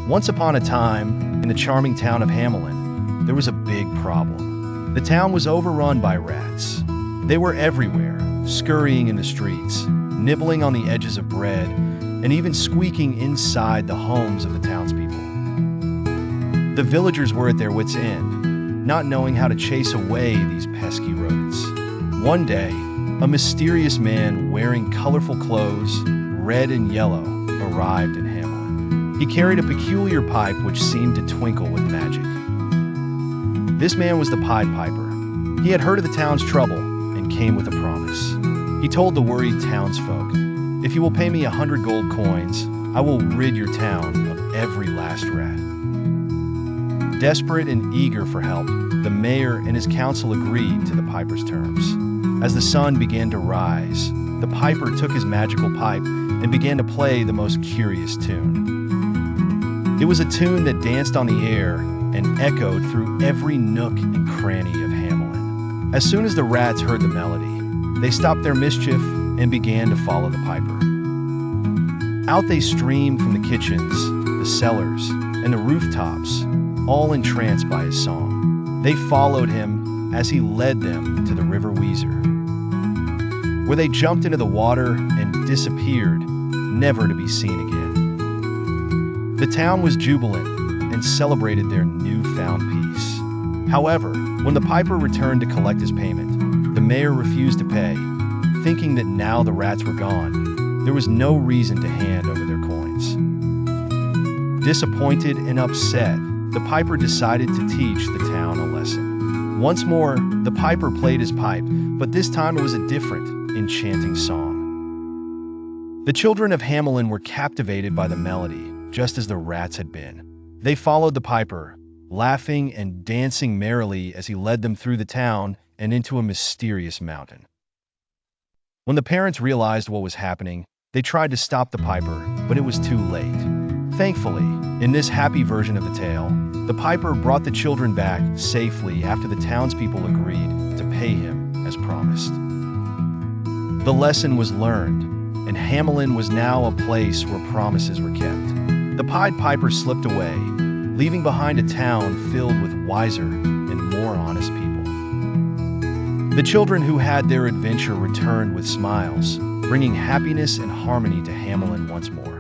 Once upon a time, in the charming town of Hamelin, there was a big problem. The town was overrun by rats. They were everywhere, scurrying in the streets, nibbling on the edges of bread, and even squeaking inside the homes of the townspeople. The villagers were at their wits' end, not knowing how to chase away these pesky rodents. One day, a mysterious man wearing colorful clothes, red and yellow, arrived in Hamelin. He carried a peculiar pipe which seemed to twinkle with magic. This man was the Pied Piper. He had heard of the town's trouble and came with a promise. He told the worried townsfolk, "If you will pay me 100 gold coins, I will rid your town of every last rat." Desperate and eager for help, the mayor and his council agreed to the piper's terms. As the sun began to rise, the piper took his magical pipe and began to play the most curious tune. It was a tune that danced on the air and echoed through every nook and cranny of Hamelin. As soon as the rats heard the melody, they stopped their mischief and began to follow the piper. Out they streamed from the kitchens, the cellars, and the rooftops, all entranced by his song. They followed him as he led them to the River Weezer, where they jumped into the water and disappeared, never to be seen again. The town was jubilant and celebrated their newfound peace. However, when the piper returned to collect his payment, the mayor refused to pay, thinking that now the rats were gone, there was no reason to hand over their coins. Disappointed and upset, the piper decided to teach the town a lesson. Once more, the piper played his pipe, but this time it was a different, enchanting song. The children of Hamelin were captivated by the melody, just as the rats had been. They followed the piper, laughing and dancing merrily as he led them through the town and into a mysterious mountain. When the parents realized what was happening, they tried to stop the piper, but it was too late. Thankfully, in this happy version of the tale, the piper brought the children back safely after the townspeople agreed to pay him as promised. The lesson was learned, and Hamelin was now a place where promises were kept. The Pied Piper slipped away, leaving behind a town filled with wiser and more honest people. The children who had their adventure returned with smiles, bringing happiness and harmony to Hamelin once more.